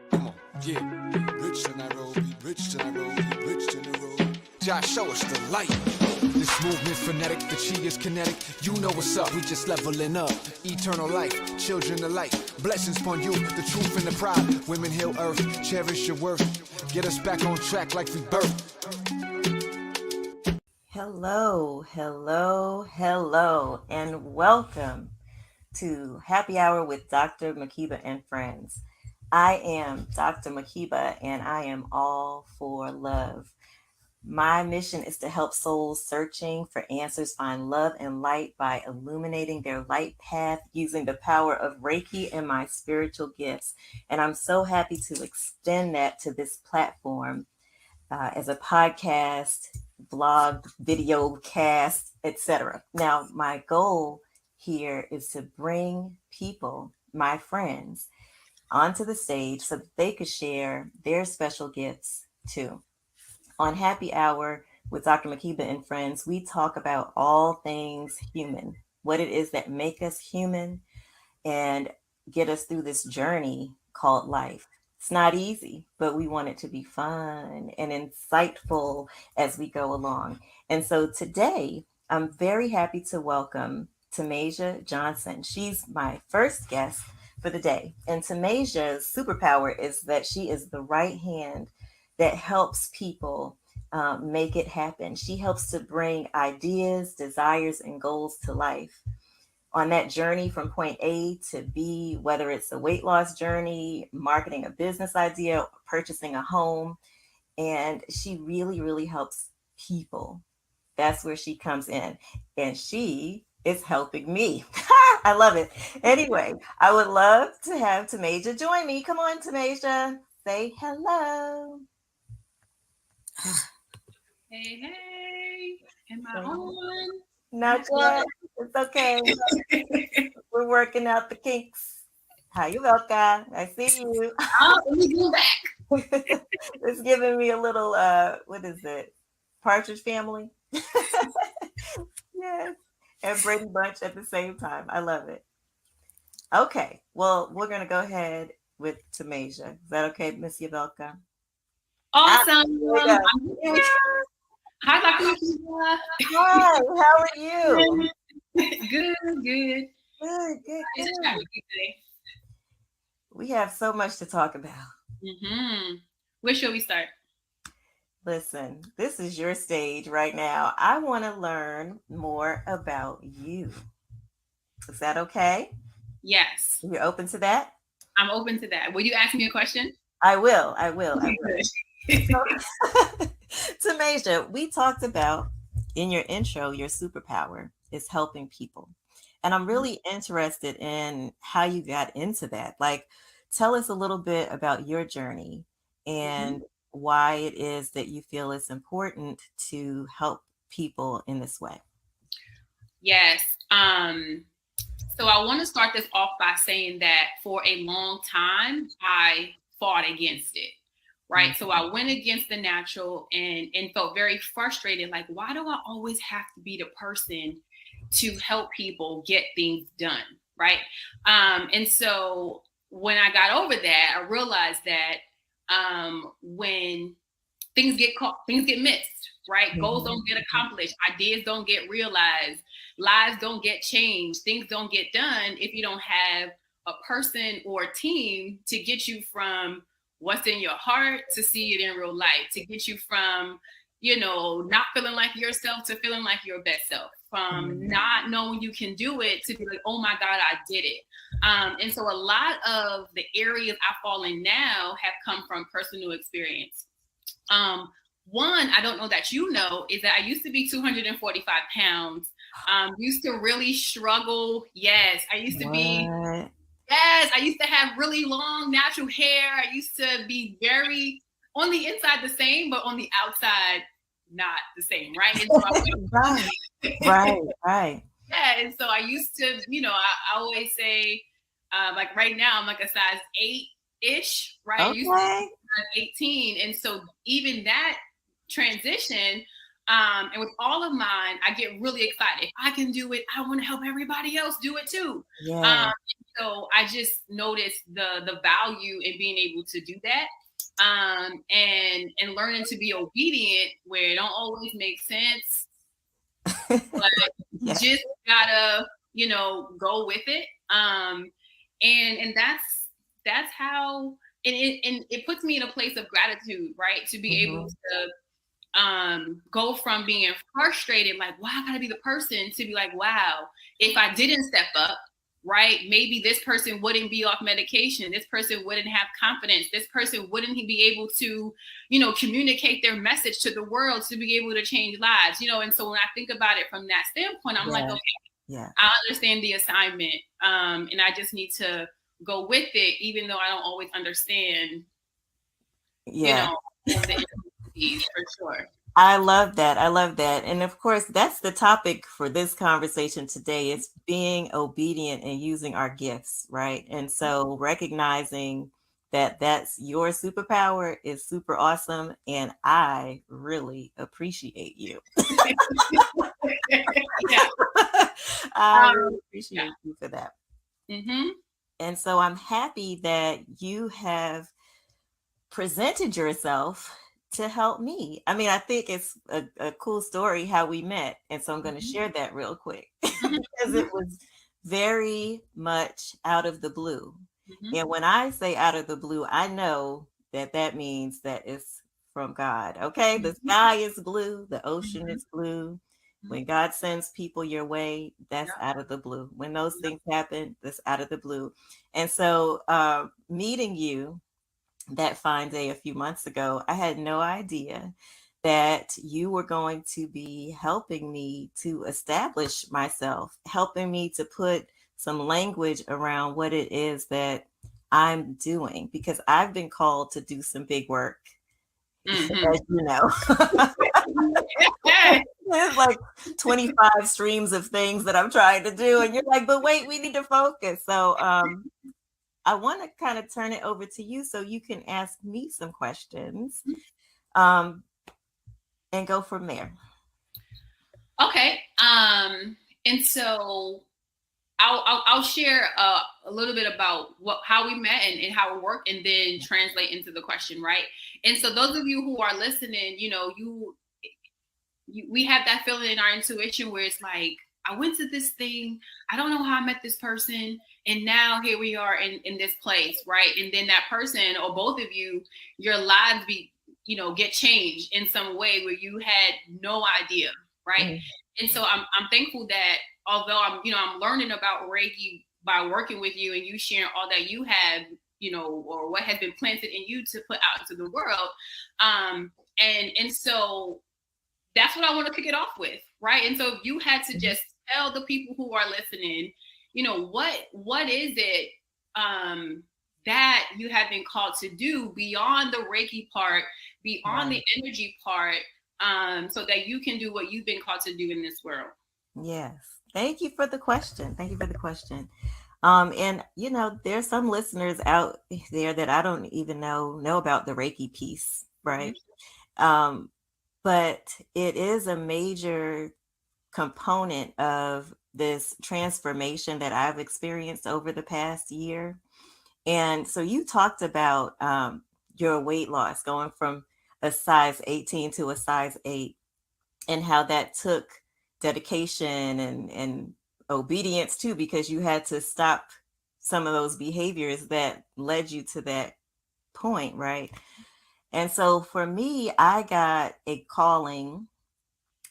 Come on, yeah. Rich to Nairobi, rich to Nairobi, rich to Nairobi. Josh, show us the light. This movement's frenetic, the chi is kinetic. You know what's up, we just leveling up. Eternal life, children of light. Blessings upon you, the truth and the pride. Women heal earth, cherish your worth. Get us back on track like we birth. Hello, hello, hello, and welcome to Happy Hour with Dr. Makeba and Friends. I am Dr. Makeba, and I am all for love. My mission is to help souls searching for answers find love and light by illuminating their light path using the power of Reiki and my spiritual gifts. And I'm so happy to extend that to this platform as a podcast, blog, video cast, etc. Now, my goal here is to bring people, my friends, onto the stage so that they could share their special gifts too. On Happy Hour with Dr. Makeba and Friends, we talk about all things human, what it is that make us human and get us through this journey called life. It's not easy, but we want it to be fun and insightful as we go along. And so today, I'm very happy to welcome Tamasia Johnson. She's my first guest for the day. And Tamasia's superpower is that she is the right hand that helps people make it happen. She helps to bring ideas, desires, and goals to life. On that journey from point A to B, whether it's a weight loss journey, marketing a business idea, purchasing a home, and she really, really helps people. That's where she comes in. And she is helping me. I love it. Anyway, I would love to have Tamasia join me. Come on, Tamasia. Say hello. Hey, hey. Am I on? Not yet. It's okay. We're working out the kinks. Hi, Yuvelca. I see you. Oh, let me go back. It's giving me a little, what is it? Partridge Family? Yes. And Brady Bunch at the same time. I love it. Okay. Well, we're going to go ahead with Tamasia. Is that okay, Miss Yuvelca? Awesome. I'm here. Hi, Dr. Makeba. Hi, how are you? Good. Good. Nice to chat with you today. We have so much to talk about. Where should we start? Listen, this is your stage right now. I want to learn more about you. Is that okay? Yes. You're open to that? I'm open to that. Will you ask me a question? I will. So, Tamasia, we talked about in your intro, your superpower is helping people. And I'm really interested in how you got into that. Like, tell us a little bit about your journey and why it is that you feel it's important to help people in this way. Yes. So I want to start this off by saying that for a long time, I fought against it. Right. So I went against the natural and felt very frustrated. Like, why do I always have to be the person to help people get things done? Right. And so when I got over that, I realized that when things get caught, things get missed. Right. Goals don't get accomplished. Ideas don't get realized. Lives don't get changed. Things don't get done if you don't have a person or a team to get you from what's in your heart to see it in real life, to get you from, not feeling like yourself to feeling like your best self, from not knowing you can do it to be like, oh my God, I did it. And so a lot of the areas I fall in now have come from personal experience. One, I don't know that you know, is that I used to be 245 pounds, used to really struggle. Yes, I used to be. Yes, I used to have really long natural hair. I used to be very on the inside the same, but on the outside not the same, right? And so Right. Yeah, and so I used to, I always say, like right now I'm like a size 8-ish, right? Okay. I used to be size 18, and so even that transition And with all of mine, I get really excited. If I can do it, I want to help everybody else do it too. Yeah. So I just noticed the value in being able to do that. And learning to be obedient where it don't always make sense, but Yeah. just gotta, go with it. And that's how, and it puts me in a place of gratitude, right? To be able to go from being frustrated, like, wow, I gotta be the person, to be like, wow, if I didn't step up, right, maybe this person wouldn't be off medication, this person wouldn't have confidence, this person wouldn't be able to, communicate their message to the world to be able to change lives, and so when I think about it from that standpoint, I'm like, okay, I understand the assignment, and I just need to go with it, even though I don't always understand, the for sure. I love that. I love that. And of course, that's the topic for this conversation today. It's being obedient and using our gifts, right? And so recognizing that that's your superpower is super awesome. And I really appreciate you. I really appreciate you for that. And so I'm happy that you have presented yourself to help me. I mean, I think it's a cool story how we met. And so I'm going to share that real quick because it was very much out of the blue. And when I say out of the blue, I know that means that it's from God. Okay. The sky is blue. The ocean is blue. When God sends people your way, that's out of the blue. When those things happen, that's out of the blue. And so meeting you that fine day a few months ago, I had no idea that you were going to be helping me to establish myself, helping me to put some language around what it is that I'm doing, because I've been called to do some big work, as you know. There's like 25 streams of things that I'm trying to do. And you're like, but wait, we need to focus. So I want to kind of turn it over to you so you can ask me some questions and go from there. Okay. And so I'll share a little bit about how we met and how it worked, and then translate into the question, right? And so those of you who are listening, we have that feeling in our intuition where it's like, I went to this thing, I don't know how I met this person, and now here we are in this place, right? And then that person, or both of you, your lives get changed in some way where you had no idea, right? And so I'm thankful that although I'm learning about Reiki by working with you and you sharing all that you have, or what has been planted in you to put out into the world. And so that's what I want to kick it off with, right? And so if you had to just tell the people who are listening, what is it that you have been called to do beyond the Reiki part, beyond the energy part, so that you can do what you've been called to do in this world? Yes. Thank you for the question. And there's some listeners out there that I don't even know about the Reiki piece, right? But it is a major component of this transformation that I've experienced over the past year. And so you talked about your weight loss, going from a size 18 to a size 8, and how that took dedication and obedience too, because you had to stop some of those behaviors that led you to that point, right? And so for me, I got a calling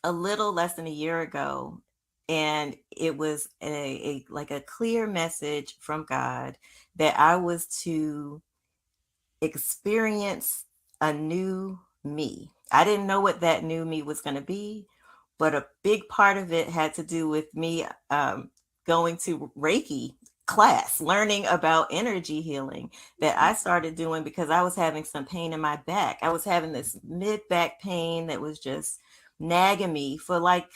a little less than a year ago, and it was a clear message from God that I was to experience a new me. I didn't know what that new me was going to be, but a big part of it had to do with me going to Reiki class, learning about energy healing that I started doing because I was having some pain in my back. I was having this mid back pain that was just nagging me for like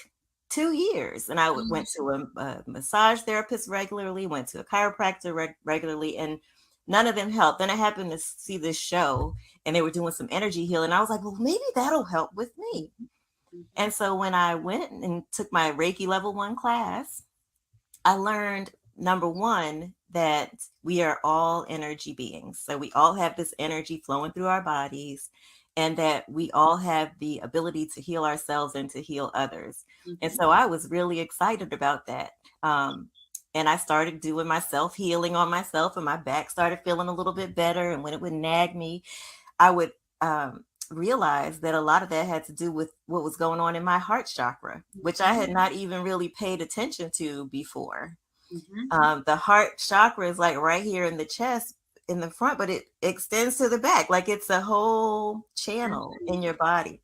2 years. And I went to a massage therapist regularly, went to a chiropractor regularly, and none of them helped. Then I happened to see this show and they were doing some energy healing. I was like, well, maybe that'll help with me. And so when I went and took my Reiki level 1 class, I learned, number one, that we are all energy beings. So we all have this energy flowing through our bodies, and that we all have the ability to heal ourselves and to heal others. And so I was really excited about that. And I started doing my self-healing on myself, and my back started feeling a little bit better. And when it would nag me, I would realize that a lot of that had to do with what was going on in my heart chakra, which I had not even really paid attention to before. The heart chakra is like right here in the chest, in the front, but it extends to the back, like it's a whole channel in your body.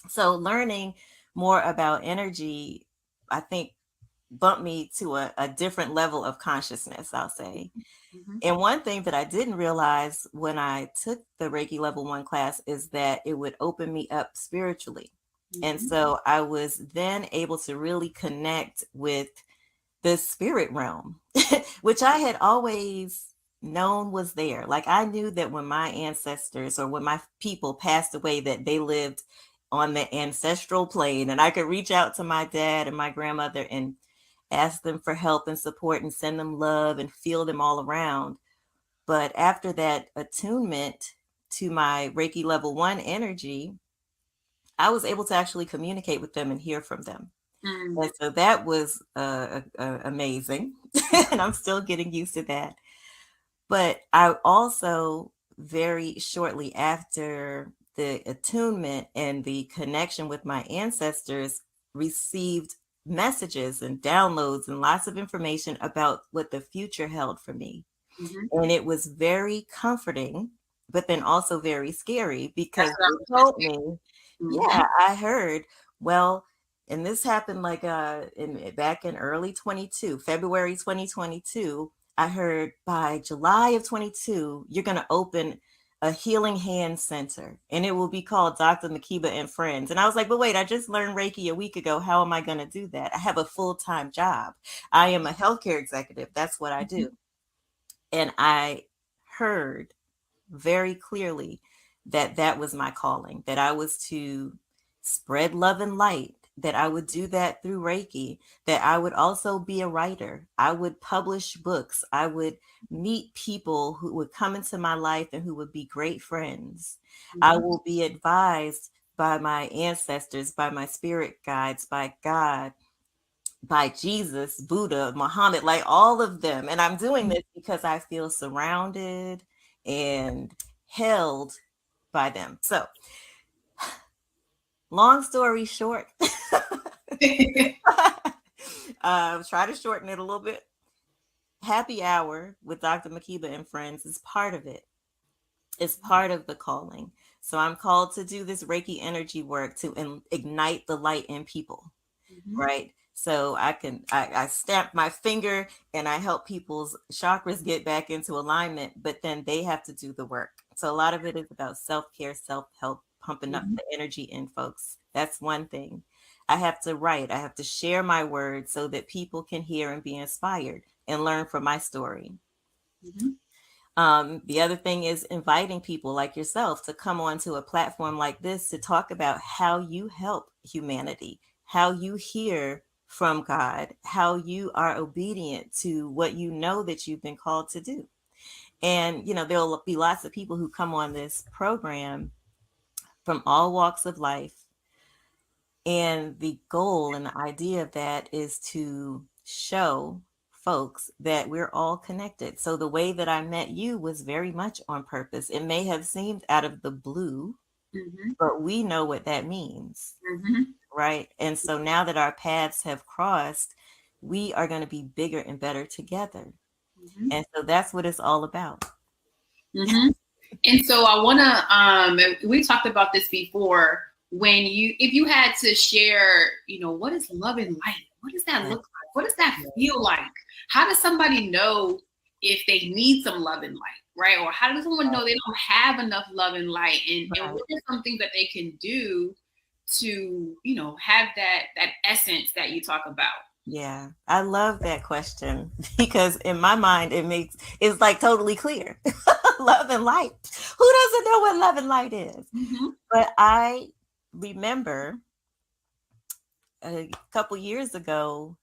So learning more about energy, I think, bumped me to a different level of consciousness, I'll say. And one thing that I didn't realize when I took the Reiki level 1 class is that it would open me up spiritually. And so I was then able to really connect with the spirit realm, which I had always known was there. Like I knew that when my ancestors or when my people passed away, that they lived on the ancestral plane, and I could reach out to my dad and my grandmother and ask them for help and support and send them love and feel them all around. But after that attunement to my Reiki level 1 energy, I was able to actually communicate with them and hear from them. And so that was amazing. And I'm still getting used to that. But I also, very shortly after the attunement and the connection with my ancestors, received messages and downloads and lots of information about what the future held for me. And it was very comforting, but then also very scary, because it told me, yeah, I heard, well, and this happened like back in early 22, February 2022, I heard by July of 22, you're going to open a healing hand center, and it will be called Dr. Makeba and Friends. And I was like, but wait, I just learned Reiki a week ago. How am I going to do that? I have a full-time job. I am a healthcare executive. That's what I do. And I heard very clearly that that was my calling, that I was to spread love and light, that I would do that through Reiki, that I would also be a writer. I would publish books. I would meet people who would come into my life and who would be great friends. I will be advised by my ancestors, by my spirit guides, by God, by Jesus, Buddha, Muhammad, like all of them. And I'm doing this because I feel surrounded and held by them. So, long story short, try to shorten it a little bit. Happy Hour with Dr. Makeba and Friends is part of it. It's part of the calling. So I'm called to do this Reiki energy work to ignite the light in people, right? So I stamp my finger and I help people's chakras get back into alignment, but then they have to do the work. So a lot of it is about self-care, self-help, pumping up the energy in folks. That's one thing. I have to write. I have to share my words so that people can hear and be inspired and learn from my story. The other thing is inviting people like yourself to come onto a platform like this to talk about how you help humanity, how you hear from God, how you are obedient to what you know that you've been called to do. And, you know, there'll be lots of people who come on this program from all walks of life. And the goal and the idea of that is to show folks that we're all connected. So the way that I met you was very much on purpose. It may have seemed out of the blue, but we know what that means, right? And so now that our paths have crossed, we are going to be bigger and better together. And so that's what it's all about. And so I want to, we talked about this before, if you had to share, you know, what is love and light? What does that look like? What does that feel like? How does somebody know if they need some love and light, right? Or how does someone know they don't have enough love and light? And what are some things that they can do to, you know, have that essence that you talk about? Yeah, I love that question because in my mind, it's like totally clear. Love and light. Who doesn't know what love and light is? But I remember a couple years ago,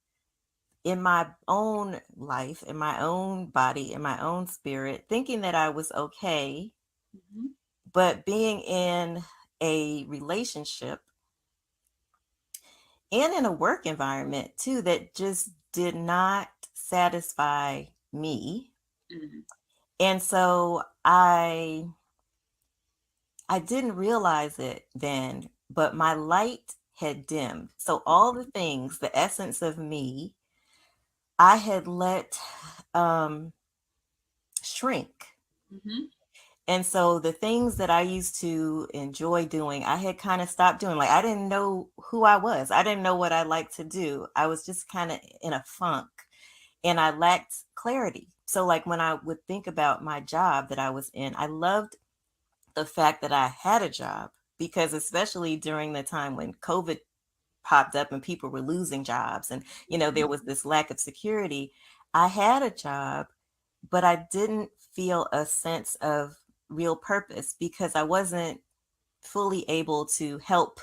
in my own life, in my own body, in my own spirit, thinking that I was okay, Mm-hmm. but being in a relationship and in a work environment too that just did not satisfy me. Mm-hmm. And so I didn't realize it then, but my light had dimmed. So all the things, the essence of me, I had let shrink. Mm-hmm. And so the things that I used to enjoy doing, I had kind of stopped doing. Like I didn't know who I was. I didn't know what I liked to do. I was just kind of in a funk and I lacked clarity. So like when I would think about my job that I was in, I loved the fact that I had a job, because especially during the time when COVID popped up and people were losing jobs and there was this lack of security, I had a job, but I didn't feel a sense of real purpose because I wasn't fully able to help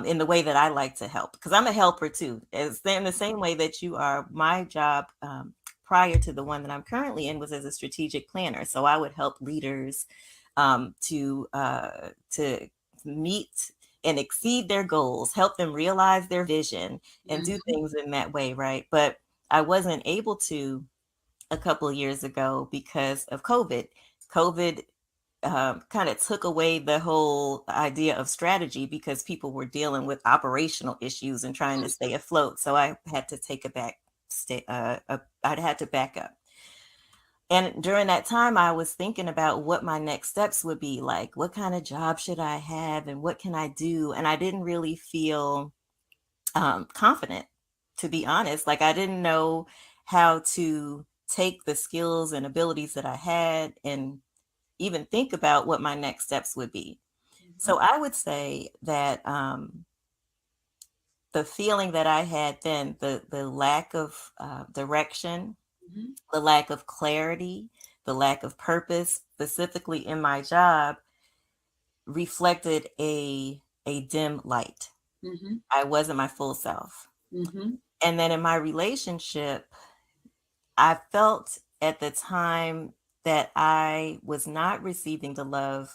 in the way that I like to help, because I'm a helper too. As in the same way that you are, my job prior to the one that I'm currently in was as a strategic planner. So I would help leaders to meet and exceed their goals, help them realize their vision, and do things in that way, right? But I wasn't able to a couple of years ago because of COVID. COVID kind of took away the whole idea of strategy because people were dealing with operational issues and trying to stay afloat. So I had to take a back stay. I had to back up. And during that time, I was thinking about what my next steps would be like. What kind of job should I have, and what can I do? And I didn't really feel confident, to be honest. Like I didn't know how to take the skills and abilities that I had and even think about what my next steps would be. So I would say that the feeling that I had then, the lack of direction, Mm-hmm. the lack of clarity, the lack of purpose, specifically in my job, reflected a dim light. Mm-hmm. I wasn't my full self. Mm-hmm. And then in my relationship, I felt at the time that I was not receiving the love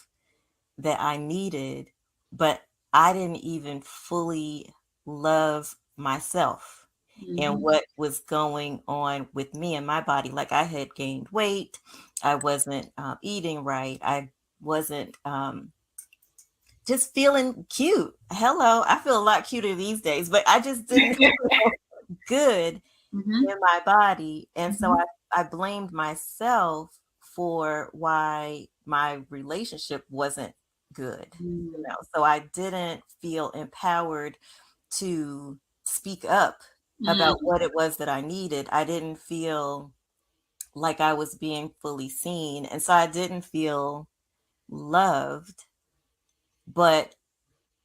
that I needed, but I didn't even fully love myself and Mm-hmm. what was going on with me and my body. Like I had gained weight, I wasn't eating right, I wasn't just feeling cute. Hello, I feel a lot cuter these days, but I just didn't feel good Mm-hmm. in my body. And so Mm-hmm. I blamed myself for why my relationship wasn't good. So I didn't feel empowered to speak up about Mm-hmm. what it was that I needed. I didn't feel like I was being fully seen. And so I didn't feel loved. But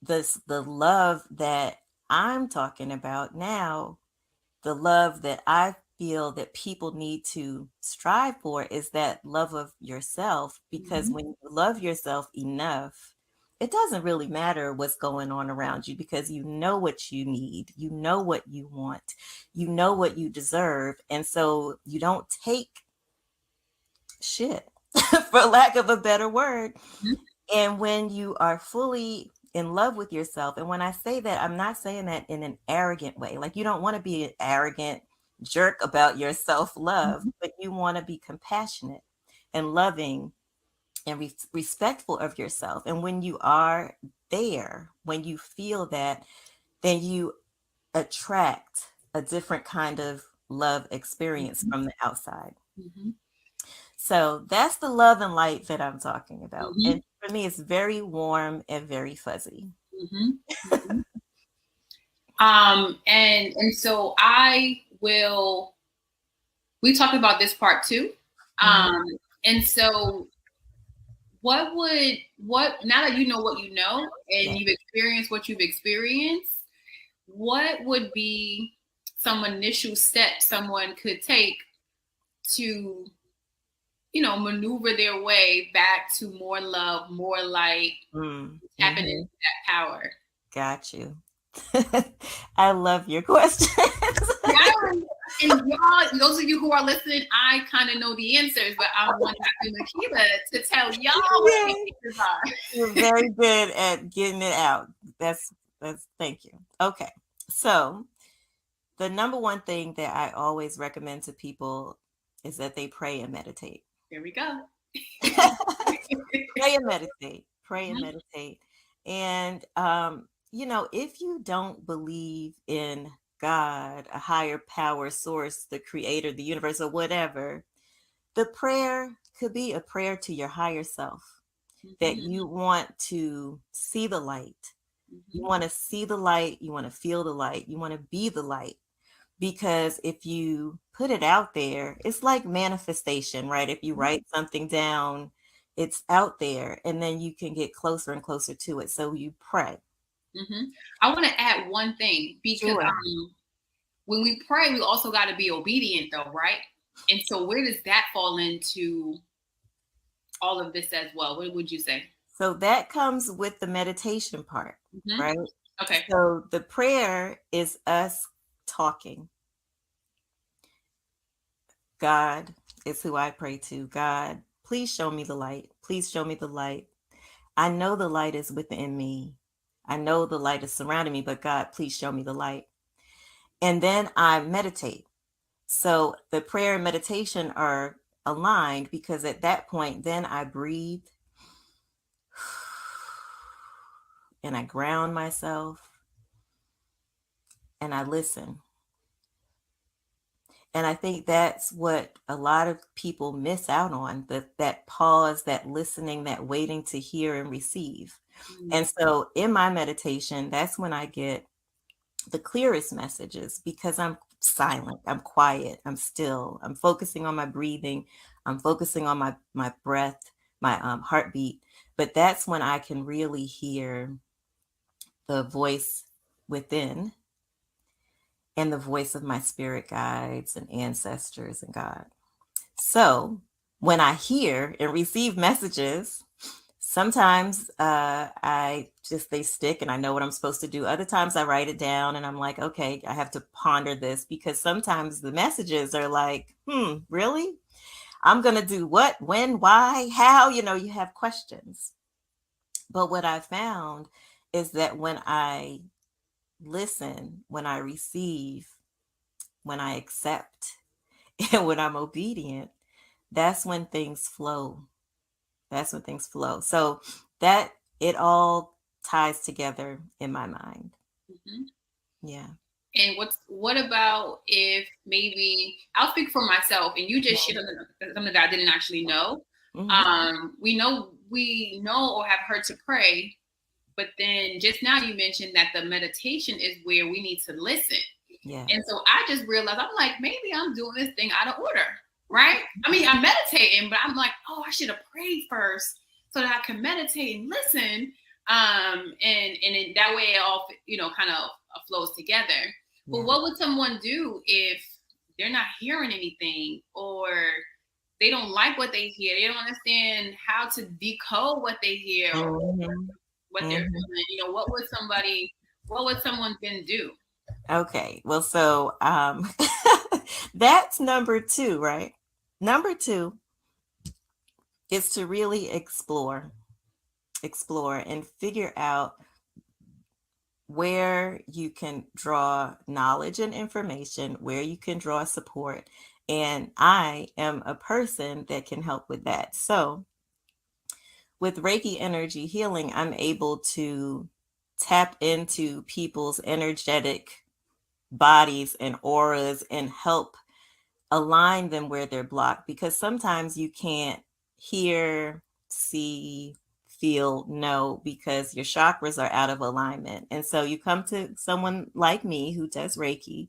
the love that I'm talking about now, the love that I feel that people need to strive for, is that love of yourself. Because when you love yourself enough, it doesn't really matter what's going on around you, because you know what you need, you know what you want, you know what you deserve. And so you don't take shit, for lack of a better word. And when you are fully in love with yourself, and when I say that, I'm not saying that in an arrogant way. Like you don't want to be an arrogant jerk about your self-love, but you want to be compassionate and loving and respectful of yourself. And when you are there, when you feel that, then you attract a different kind of love experience from the outside. Mm-hmm. So that's the love and light that I'm talking about. Mm-hmm. And for me, it's very warm and very fuzzy. Mm-hmm. Mm-hmm. And so we talked about this part too. And so what now that you know what you know and you've experienced what you've experienced, what would be some initial steps someone could take to, maneuver their way back to more love, more light, tapping into that power? Got you. I love your questions. Yeah, and y'all, those of you who are listening, I kind of know the answers, but I want Dr. Makeba to tell y'all what the answers are. You're very good at getting it out. That's thank you. Okay. So the number one thing that I always recommend to people is that they pray and meditate. Here we go. Pray and meditate. Pray and meditate. And if you don't believe in God, a higher power source, the creator, the universe, or whatever, the prayer could be a prayer to your higher self that you want to see the light. You want to see the light. You want to feel the light. You want to be the light. Because if you put it out there, it's like manifestation, right? If you write something down, it's out there, and then you can get closer and closer to it. So you pray. I want to add one thing, because when we pray, we also got to be obedient, though, right? And so where does that fall into all of this as well? What would you say? So that comes with the meditation part, right? Okay. So the prayer is us talking. God is who I pray to. God, please show me the light. Please show me the light. I know the light is within me. I know the light is surrounding me, but God, please show me the light. And then I meditate. So the prayer and meditation are aligned, because at that point, then I breathe and I ground myself and I listen. And I think that's what a lot of people miss out on, that pause, that listening, that waiting to hear and receive. And so in my meditation, that's when I get the clearest messages, because I'm silent, I'm quiet, I'm still, I'm focusing on my breathing, I'm focusing on my breath, my heartbeat. But that's when I can really hear the voice within, and the voice of my spirit guides and ancestors and God. So when I hear and receive messages, sometimes they stick and I know what I'm supposed to do. Other times I write it down and I'm like, okay, I have to ponder this, because sometimes the messages are like, really? I'm going to do what, when, why, how? You have questions. But what I found is that when I listen, when I receive, when I accept, and when I'm obedient, that's when things flow. That's when things flow. So that it all ties together in my mind. Yeah. And what about if maybe, I'll speak for myself, and you just shared something that I didn't actually know. We know or have heard to pray, but then just now you mentioned that the meditation is where we need to listen. Yeah. And so I just realized, I'm like, maybe I'm doing this thing out of order, right? I mean, I'm meditating, but I'm like, I should have prayed first so that I can meditate and listen. And in that way it all, kind of flows together. Yeah. But what would someone do if they're not hearing anything, or they don't like what they hear? They don't understand how to decode what they hear, or what they're feeling. What would someone then do? Okay, well, so that's number 2, right? Number 2 is to really explore and figure out where you can draw knowledge and information, where you can draw support. And I am a person that can help with that. So with Reiki energy healing, I'm able to tap into people's energetic bodies and auras and help align them where they're blocked, because sometimes you can't hear, see, feel, know, because your chakras are out of alignment. And so you come to someone like me who does Reiki.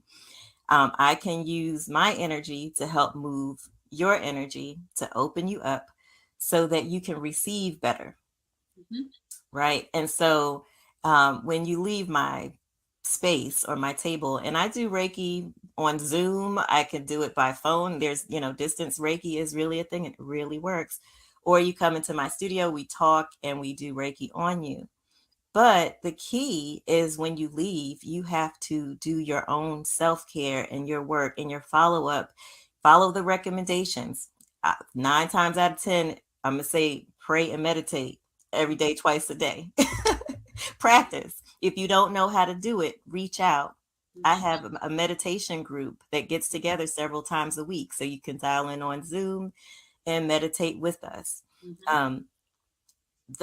I can use my energy to help move your energy to open you up so that you can receive better. Right. And so when you leave my space or my table, and I do Reiki on Zoom, I can do it by phone. There's, distance Reiki is really a thing. It really works. Or you come into my studio, we talk and we do Reiki on you. But the key is when you leave, you have to do your own self-care and your work and your follow-up. Follow the recommendations. 9 times out of 10, I'm going to say pray and meditate every day, twice a day. Practice. If you don't know how to do it, reach out. I have a meditation group that gets together several times a week. So you can dial in on Zoom and meditate with us.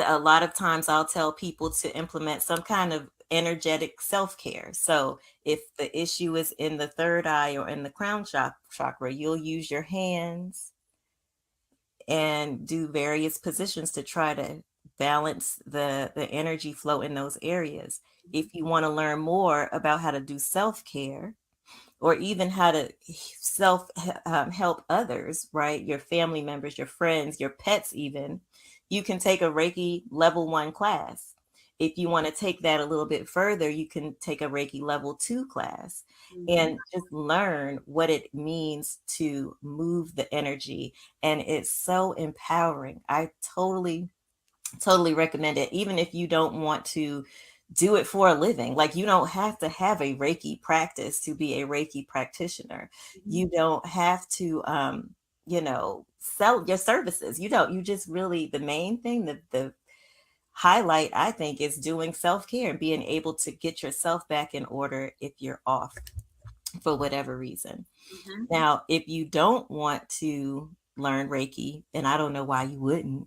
A lot of times I'll tell people to implement some kind of energetic self-care. So if the issue is in the third eye or in the crown chakra, you'll use your hands and do various positions to try to balance the energy flow in those areas. If you want to learn more about how to do self-care, or even how to help others, right? Your family members, your friends, your pets even, you can take a Reiki level 1 class. If you want to take that a little bit further, you can take a Reiki level 2 class and just learn what it means to move the energy. And it's so empowering. I totally recommend it. Even if you don't want to do it for a living, like you don't have to have a Reiki practice to be a Reiki practitioner. You don't have to, sell your services. You just really, the main thing, the highlight, I think, is doing self-care and being able to get yourself back in order if you're off for whatever reason. Now, if you don't want to learn Reiki, and I don't know why you wouldn't,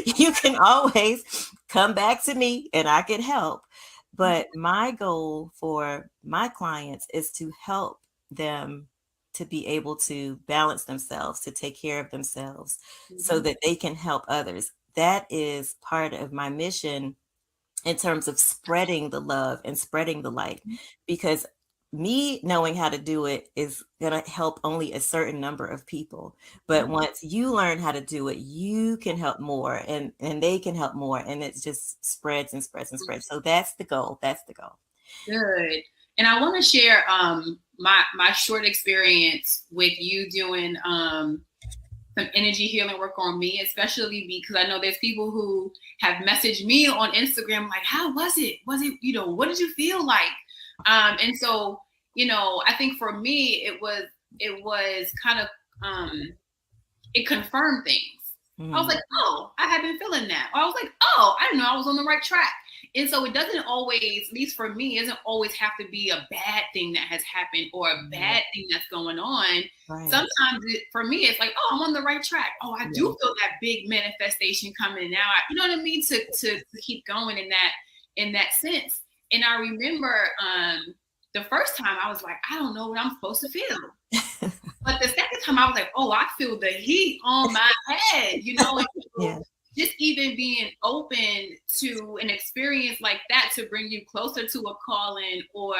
you can always come back to me and I can help. But my goal for my clients is to help them to be able to balance themselves, to take care of themselves so that they can help others. That is part of my mission in terms of spreading the love and spreading the light, because me knowing how to do it is going to help only a certain number of people. But once you learn how to do it, you can help more and they can help more. And it just spreads and spreads and spreads. So that's the goal. That's the goal. Good. And I want to share my short experience with you doing some energy healing work on me, especially because I know there's people who have messaged me on Instagram like, how was it? Was it, what did you feel like? And so, I think for me, it was kind of, it confirmed things. I was like, oh, I had been feeling that. Or I was like, oh, I didn't know I was on the right track. And so it doesn't always, at least for me, it doesn't always have to be a bad thing that has happened or a bad thing that's going on. Right. Sometimes for me, it's like, oh, I'm on the right track. Oh, I do feel that big manifestation coming now. You know what I mean? To keep going in that sense. And I remember the first time I was like, I don't know what I'm supposed to feel. But the second time I was like, oh, I feel the heat on my head, and just even being open to an experience like that to bring you closer to a calling or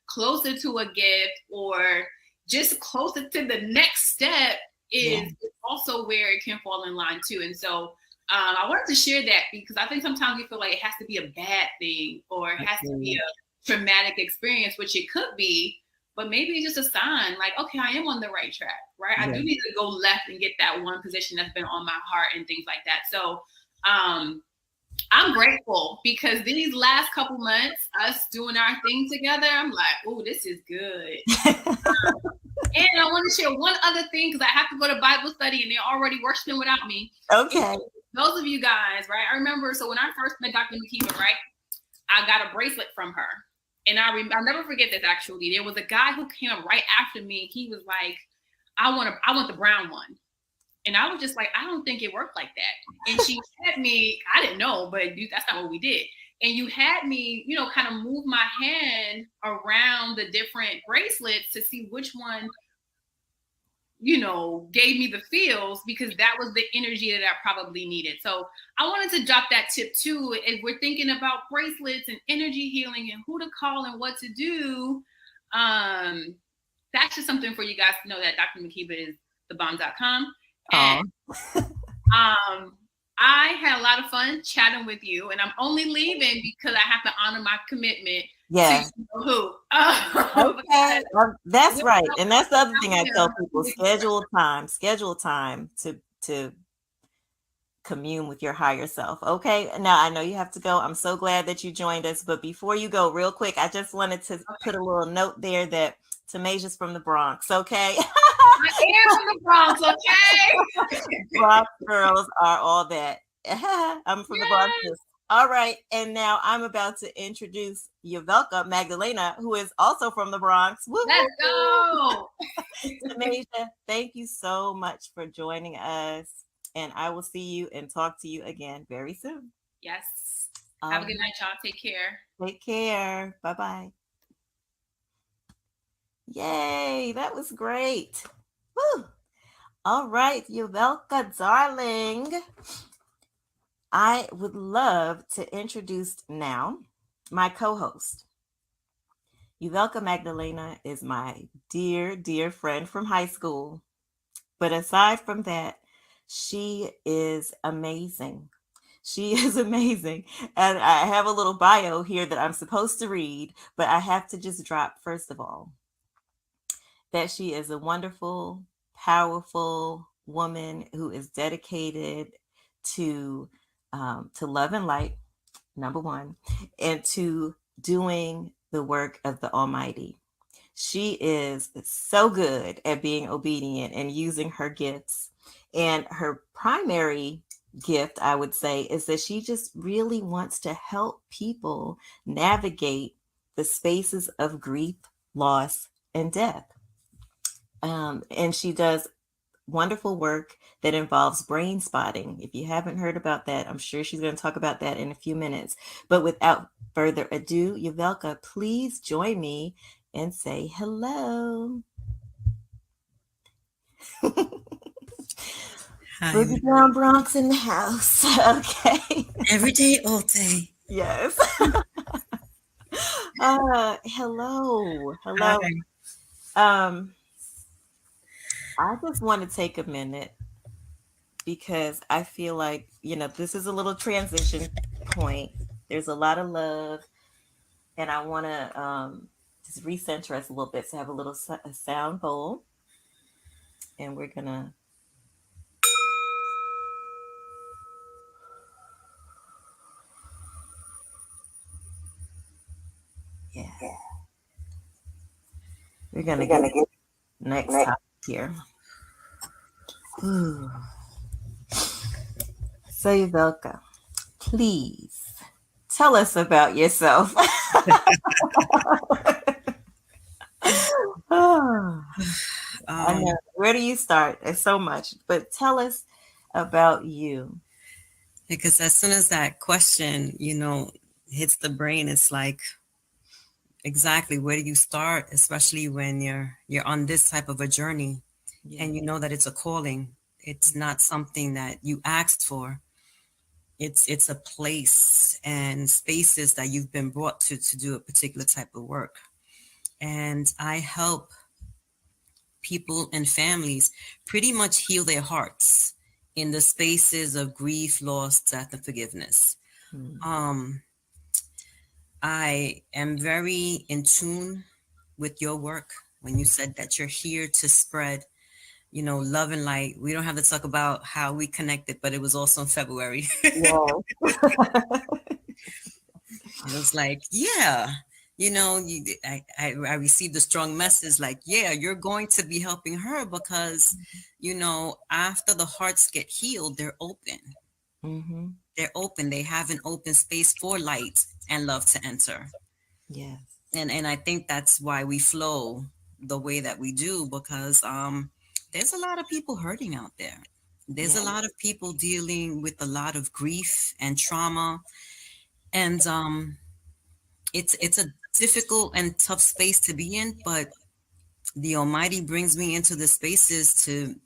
closer to a gift or just closer to the next step is also where it can fall in line too. And so I wanted to share that because I think sometimes we feel like it has to be a bad thing or it has to be a traumatic experience, which it could be, but maybe it's just a sign like, okay, I am on the right track, right? I do need to go left and get that one position that's been on my heart and things like that. So I'm grateful because these last couple months, us doing our thing together, I'm like, oh, this is good. And I want to share one other thing because I have to go to Bible study and they're already worshiping without me. Okay. Those of you guys, right? I remember, so when I first met Dr. Makeba, right, I got a bracelet from her. And I'll never forget this, actually. There was a guy who came up right after me. He was like, I want the brown one. And I was just like, I don't think it worked like that. And she had me, I didn't know, but that's not what we did. And you had me, kind of move my hand around the different bracelets to see which one, gave me the feels, because that was the energy that I probably needed. So I wanted to drop that tip too. If we're thinking about bracelets and energy healing and who to call and what to do, that's just something for you guys to know that Dr. Makeba is thebomb.com. And I had a lot of fun chatting with you, and I'm only leaving because I have to honor my commitment. Yeah. Who? Okay. That's right. And that's the other thing I tell people, schedule time to commune with your higher self. Okay. Now I know you have to go. I'm so glad that you joined us. But before you go, real quick, I just wanted to put a little note there that Tamasia's from the Bronx. Okay. I am from the Bronx, okay? Bronx girls are all that. I'm from the Bronx too. All right. And now I'm about to introduce Yuvelca Magdalena, who is also from the Bronx. Woo-hoo. Let's go. Tamasia, thank you so much for joining us. And I will see you and talk to you again very soon. Yes. Have a good night, y'all. Take care. Take care. Bye-bye. Yay, that was great. Woo. All right, Yuvelca, darling. I would love to introduce now my co-host. Yuvelca Magdalena is my dear, dear friend from high school. But aside from that, she is amazing. She is amazing. And I have a little bio here that I'm supposed to read, but I have to just drop, first of all, that she is a wonderful, powerful woman who is dedicated to love and light, number one, and to doing the work of the Almighty. She is so good at being obedient and using her gifts. And her primary gift, I would say, is that she just really wants to help people navigate the spaces of grief, loss, and death. And she does wonderful work that involves brain spotting. If you haven't heard about that, I'm sure she's going to talk about that in a few minutes. But without further ado, Yuvelca, please join me and say hello. Hi. Boogie Down Bronx in the house. Okay. Every day, all day. Yes. Hello. Hello. Hi. I just want to take a minute because I feel like, this is a little transition point. There's a lot of love, and I want to just recenter us a little bit. So I have a little sound bowl, and we're going to. Yeah. We're going to get next topic here. Ooh. So, Yuvelca, please tell us about yourself. I know. Where do you start? There's so much, but tell us about you. Because as soon as that question, hits the brain, it's like, exactly, where do you start? Especially when you're on this type of a journey, and you know that it's a calling. It's not something that you asked for. It's a place and spaces that you've been brought to do a particular type of work. And I help people and families pretty much heal their hearts in the spaces of grief, loss, death, and forgiveness. I am very in tune with your work when you said that you're here to spread, love and light. We don't have to talk about how we connected, but it was also in February. Yeah. It was like, I received a strong message like, you're going to be helping her because, after the hearts get healed, they're open. Mm-hmm. They're open. They have an open space for light and love to enter. Yes. And I think that's why we flow the way that we do, because there's a lot of people hurting out there. There's a lot of people dealing with a lot of grief and trauma. And it's a difficult and tough space to be in, but the Almighty brings me into the spaces to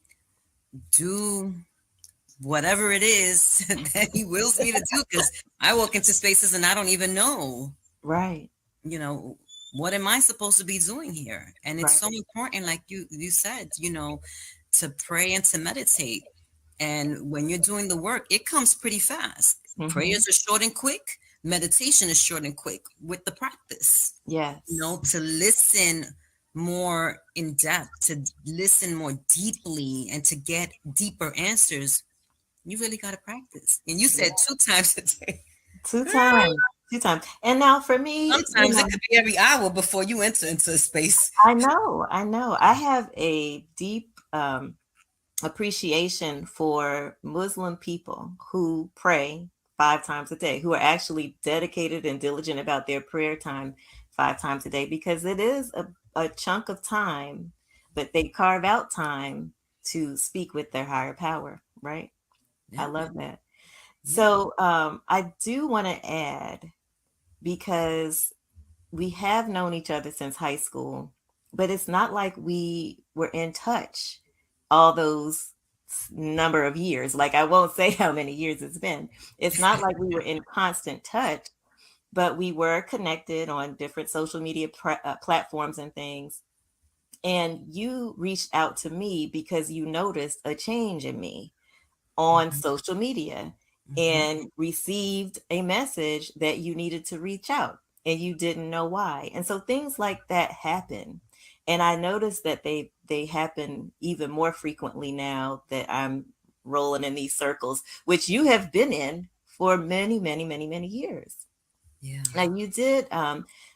do whatever it is that He wills me to do, because I walk into spaces and I don't even know. Right. What am I supposed to be doing here? And it's so important, like you said, to pray and to meditate. And when you're doing the work, it comes pretty fast. Mm-hmm. Prayers are short and quick. Meditation is short and quick with the practice. Yes. To listen more in depth, to listen more deeply, and to get deeper answers. You really got to practice. And you said 2 times a day. Two Girl, times. Two times. And now for me, sometimes it could be every hour before you enter into a space. I know. I have a deep appreciation for Muslim people who pray 5 times a day, who are actually dedicated and diligent about their prayer time 5 times a day, because it is a chunk of time, but they carve out time to speak with their higher power, right? I Yeah. love that. Yeah. So I do want to add, because we have known each other since high school, but it's not like we were in touch all those number of years. Like, I won't say how many years it's been. It's not like we were in constant touch, but we were connected on different social media platforms and things. And you reached out to me because you noticed a change in me on social media and received a message that you needed to reach out and you didn't know why. And so things like that happen. And I noticed that they happen even more frequently now that I'm rolling in these circles, which you have been in for many, many, many, many years. Yeah. Now, you did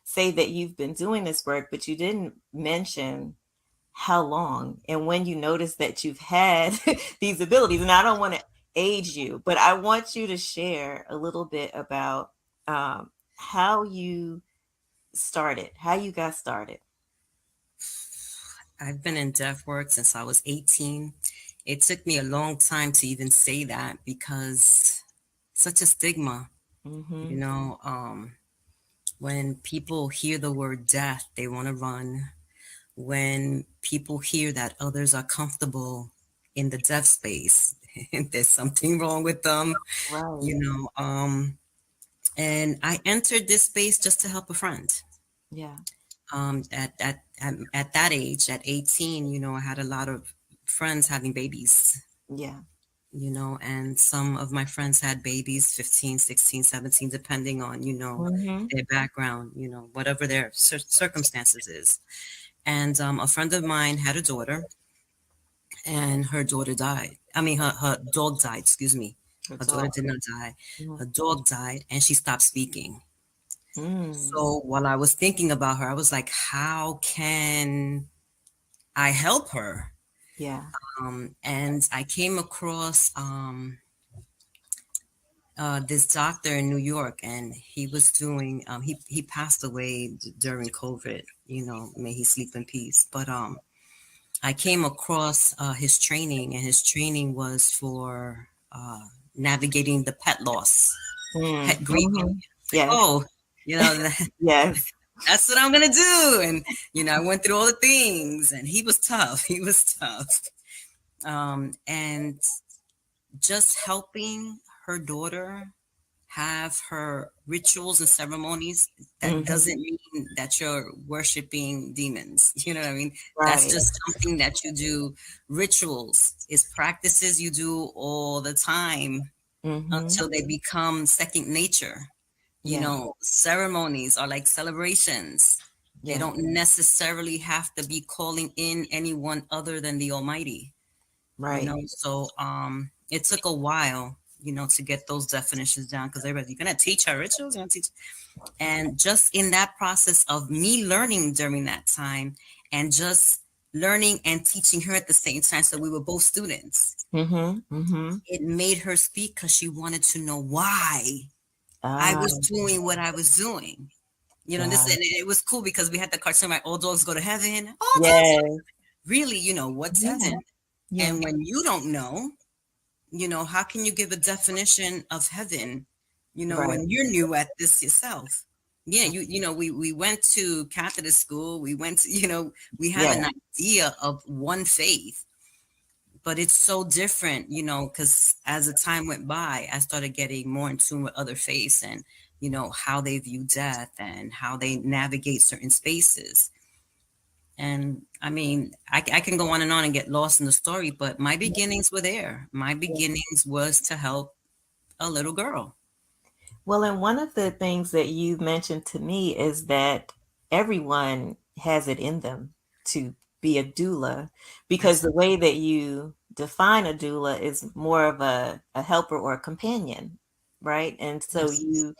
say that you've been doing this work, but you didn't mention how long and when you noticed that you've had these abilities. And I don't want to age you, but I want you to share a little bit about how you started, how you got started. I've been in death work since I was 18. It took me a long time to even say that because such a stigma, you know, when people hear the word death, they want to run. When people hear that others are comfortable in the death space, there's something wrong with them, Right. you know. And I entered this space just to help a friend. Yeah. At that age, at 18, you know, I had a lot of friends having babies, Yeah. you know, and some of my friends had babies 15, 16, 17, depending on, you know, their background, you know, whatever their circumstances is. And a friend of mine had a daughter, and her daughter died. I mean, her dog died, excuse me. Her daughter did not die. Her dog died, and she stopped speaking. So while I was thinking about her, I was like, how can I help her? Yeah. And I came across this doctor in New York, and he was doing, he passed away during COVID, you know, may he sleep in peace. But I came across his training, and his training was for navigating the pet loss, pet grieving. Like, Yes. oh, you know, Yes. that's what I'm going to do. And, you know, I went through all the things, and he was tough. He was tough. And just helping her daughter have her rituals and ceremonies, that doesn't mean that you're worshiping demons. You know what I mean? Right. That's just something that you do. Rituals is practices you do all the time until they become second nature. You know, ceremonies are like celebrations. They don't necessarily have to be calling in anyone other than the Almighty. Right. You know, so it took a while, you know, to get those definitions down, because everybody's gonna teach her rituals, you're gonna teach. And just in that process of me learning during that time, and just learning and teaching her at the same time, so we were both students, it made her speak, because she wanted to know why I was doing what I was doing. You know, this, and it was cool because we had the cartoon, like, all dogs go to heaven. All dogs, really, you know, what's heaven? And when you don't know, you know, how can you give a definition of heaven, you know, when you're new at this yourself? Yeah, you know, we went to Catholic school. We went to, you know, we had an idea of one faith, but it's so different, you know, because as the time went by, I started getting more in tune with other faiths, and, you know, how they view death and how they navigate certain spaces. And I mean, I can go on and get lost in the story, but my beginnings were there. My beginnings was to help a little girl. Well, and one of the things that you mentioned to me is that everyone has it in them to be a doula, because the way that you define a doula is more of a helper or a companion, right? And so Yes. you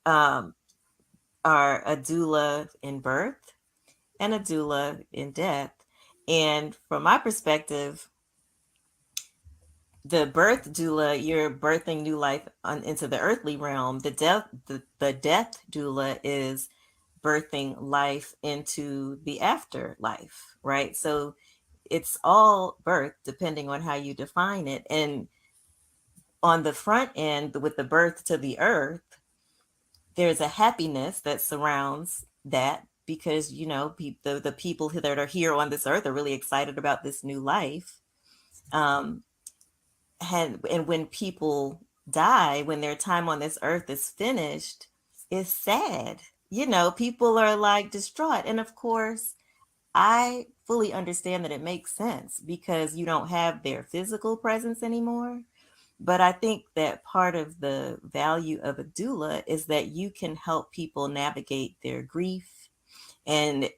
um, are a doula in birth and a doula in death. And from my perspective, the birth doula, you're birthing new life into the earthly realm. The death doula is birthing life into the afterlife, right? So it's all birth depending on how you define it. And on the front end, with the birth to the earth, there's a happiness that surrounds that because, you know, the people that are here on this earth are really excited about this new life. Um, and when people die, when their time on this earth is finished, it's sad. You know, people are like distraught. And of course, I fully understand that it makes sense because you don't have their physical presence anymore. But I think that part of the value of a doula is that you can help people navigate their grief, and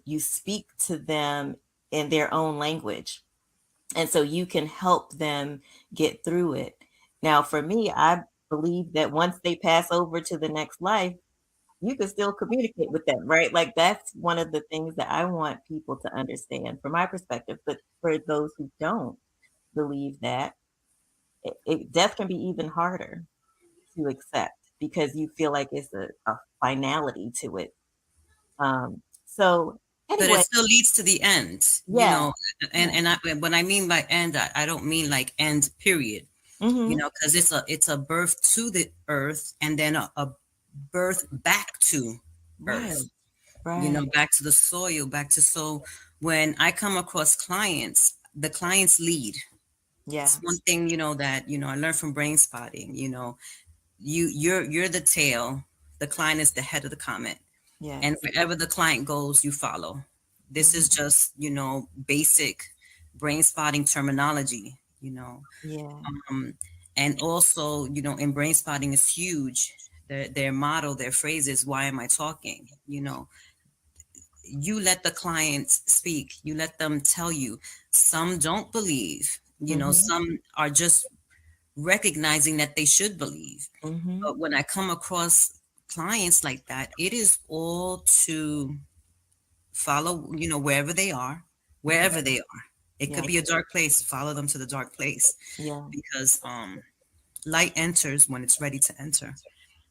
you speak to them in their own language. And so you can help them get through it. Now, for me, I believe that once they pass over to the next life, you can still communicate with them, right? Like that's one of the things that I want people to understand from my perspective. But for those who don't believe that, death can be even harder to accept because you feel like it's a finality to it. So But it anyway, still leads to the end, you yeah, know. And yeah. when I mean by end, I don't mean like end period, you Mm-hmm. know, because it's a birth to the earth and then a birth back to Right, earth, you know, right. back to the soil, back to. So when I come across clients, the clients lead. It's Yeah, one thing, you know, that, you know, I learned from brain spotting, you know, you're the tail, the client is the head of the comet, and yes. wherever the client goes, you follow. This is Mhm. just, you know, basic brain spotting terminology, you know. Yeah. um, and also, you know, in brain spotting is huge. Their motto, their phrase is, why am I talking? You know, you let the clients speak, you let them tell you. Some don't believe, you know, Mhm. some are just recognizing that they should believe. Mhm. But when I come across clients like that, it is all to follow, you know, wherever Mhm. they are. It Yeah. could be a dark place, follow them to the dark place, Yeah. because light enters when it's ready to enter,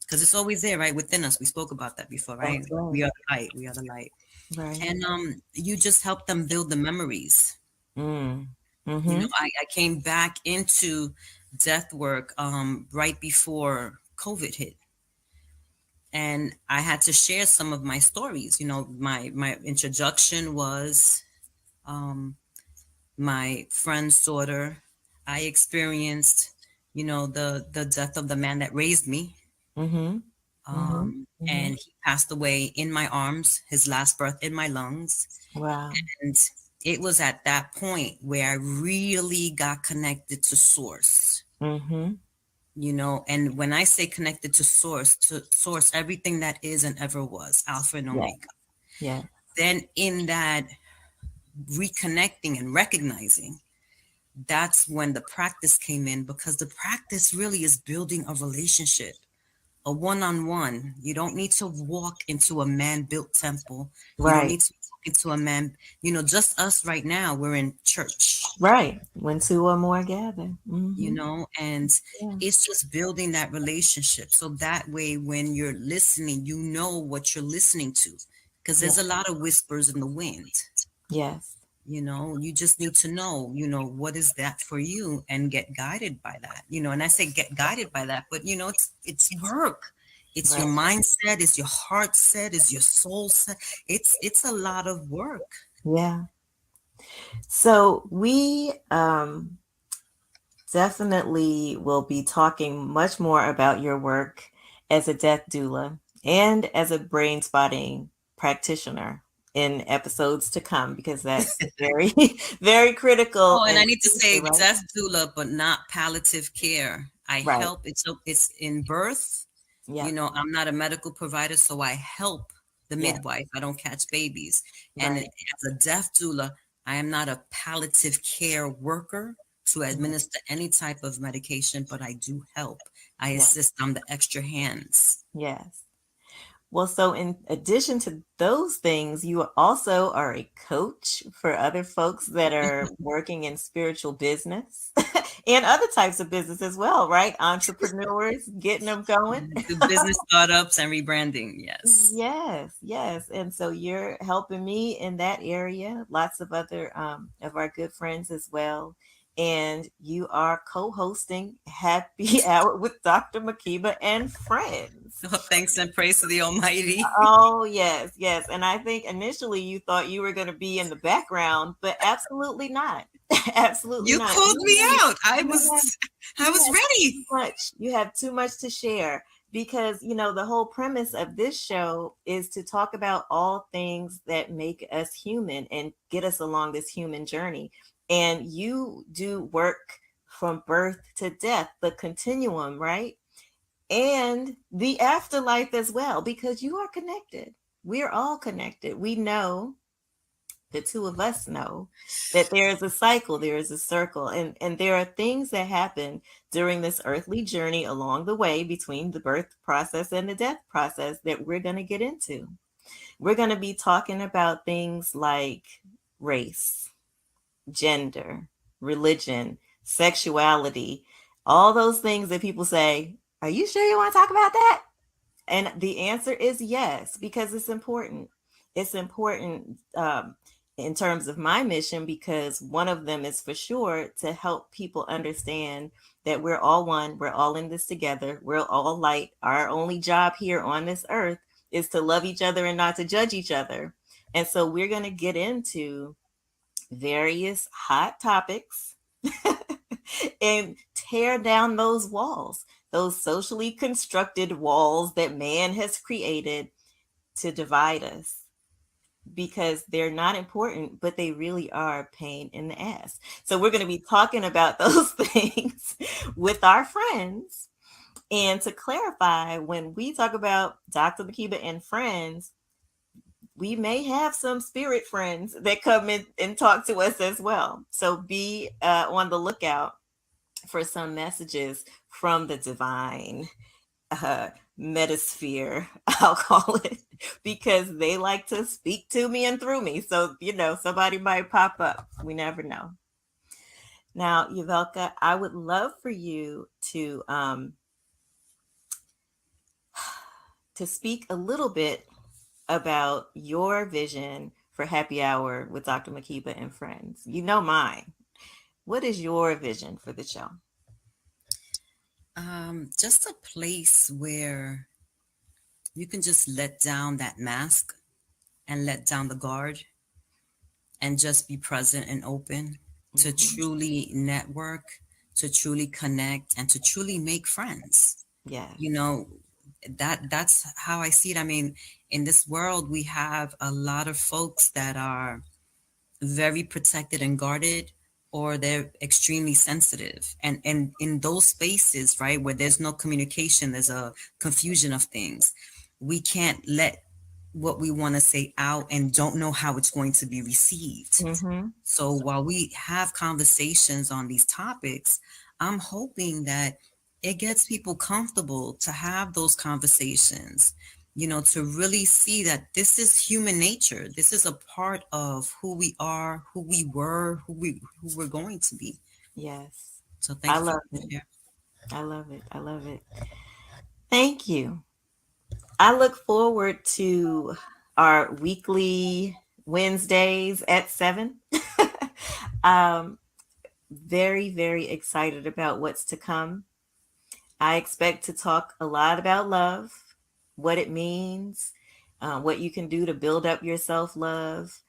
because it's always there, right, within us. We spoke about that before, right? That's right. We are the light, we are the light. Right. And you just help them build the memories. Mm. You know, Mhm. I came back into death work right before COVID hit, and I had to share some of my stories. You know, my introduction was um, my friend's daughter. I experienced, you know, the death of the man that raised me, Mhm. Mhm. and Mhm. he passed away in my arms, his last breath in my lungs. Wow. And it was at that point where I really got connected to source, Mhm. you know. And when I say connected to source, everything that is and ever was, Alpha and Yeah. Omega. Yeah. Then in that reconnecting and recognizing, that's when the practice came in, because the practice really is building a relationship, a one-on-one. You don't need to walk into a man-built temple. You don't Right. need to walk into a man, you know, just us right now, we're in church, Right. When two or more gather. you Mhm. know, and Yeah. it's just building that relationship. So that way, when you're listening, you know what you're listening to, because Yeah. there's a lot of whispers in the wind. Yes. You know, you just need to know, you know, what is that for you, and get guided by that, you know. And I say get guided by that, but you know, it's work. It's your Right. mindset, it's your heart set, it's your soul set. It's a lot of work. Yeah. So we definitely will be talking much more about your work as a death doula and as a brain spotting practitioner in episodes to come because that's very, very critical Oh, and I and need to crucial, say right? death doula, but not palliative care. I Right. help. It's in birth. Yeah. You know, I'm not a medical provider, so I help the Yeah. midwife. I don't catch babies. And Right. as a death doula, I am not a palliative care worker. to administer any type of medication, but I do help. I assist on the extra hands. Yes. Well, so in addition to those things, you also are a coach for other folks that are working in spiritual business and other types of business as well, right? Entrepreneurs, getting them going. The business startups and rebranding, yes. Yes. And so you're helping me in that area, lots of other of our good friends as well. And you are co-hosting Happy Hour with Dr. Makeba and Friends. So thanks and praise to the Almighty. Oh, yes. And I think initially you thought you were going to be in the background, but absolutely not. Absolutely You not. called me out. I was ready. You have too much to share because, the whole premise of this show is to talk about all things that make us human and get us along this human journey. And you do work from birth to death, the continuum, right? And the afterlife as well, because you are connected. We're all connected. We know, the two of us know, that there is a cycle, there is a circle, and there are things that happen during this earthly journey along the way between the birth process and the death process that we're going to get into. We're going to be talking about things like race, gender, religion, sexuality, all those things that people say, are you sure you want to talk about that? And the answer is yes, because it's important. It's important in terms of my mission, because one of them is for sure to help people understand that we're all one, we're all in this together, we're all light. Our only job here on this earth is to love each other and not to judge each other. And so we're going to get into various hot topics and tear down those walls, those socially constructed walls that man has created to divide us, because they're not important, but they really are a pain in the ass. So we're going to be talking about those things with our friends. And to clarify, when we talk about Dr. Makeba and Friends, we may have some spirit friends that come in and talk to us as well. So be on the lookout for some messages from the divine metasphere, I'll call it, because they like to speak to me and through me. So, somebody might pop up. We never know. Now, Yuvelca, I would love for you to speak a little bit about your vision for Happy Hour with Dr. Makeba and Friends. You know mine. What is your vision for the show? Just a place where you can just let down that mask and let down the guard and just be present and open to truly network, to truly connect, and to truly make friends. Yeah. That's how I see it. I mean, in this world, we have a lot of folks that are very protected and guarded, or they're extremely sensitive. And in those spaces, right, where there's no communication, there's a confusion of things. We can't let what we want to say out and don't know how it's going to be received. Mm-hmm. So while we have conversations on these topics, I'm hoping that it gets people comfortable to have those conversations, to really see that this is human nature. This is a part of who we are, who we were, who we're going to be. Yes. So thank you. I love it. I love it. Thank you. I look forward to our weekly Wednesdays at 7. Very, very excited about what's to come. I expect to talk a lot about love, what it means, what you can do to build up your self-love.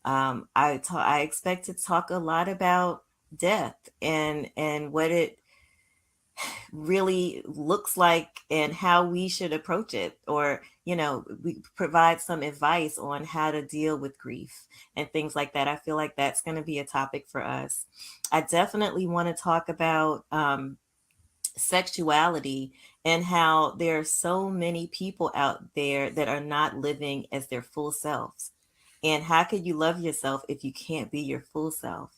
I expect to talk a lot about death and what it really looks like and how we should approach it, or we provide some advice on how to deal with grief and things like that. I feel like that's going to be a topic for us. I definitely want to talk about sexuality and how there are so many people out there that are not living as their full selves. And how can you love yourself if you can't be your full self?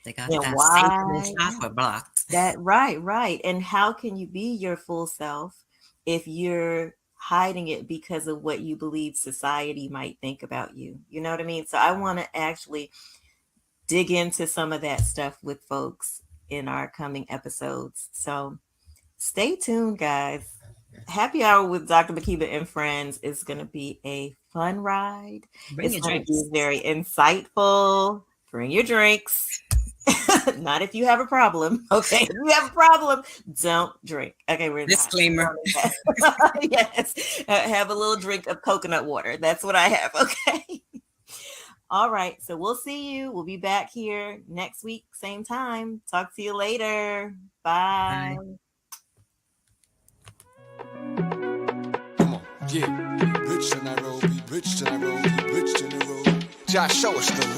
They got And that sacred why? chakra blocked. Right. And how can you be your full self if you're hiding it because of what you believe society might think about you? You know what I mean? So I want to actually dig into some of that stuff with folks in our coming episodes. So stay tuned, guys. Happy Hour with Dr. Makeba and Friends is going to be a fun ride. Bring It's your going to drinks. be very insightful. Bring your drinks. Not if you have a problem. Okay. If you have a problem, don't drink. Okay. We're Disclaimer. not. Yes. Have a little drink of coconut water. That's what I have. Okay. All right. So we'll see you. We'll be back here next week, same time. Talk to you later. Bye. Bye. Come on, yeah. Rich to Nairobi, rich to Nairobi, rich to Nairobi. Josh, show us the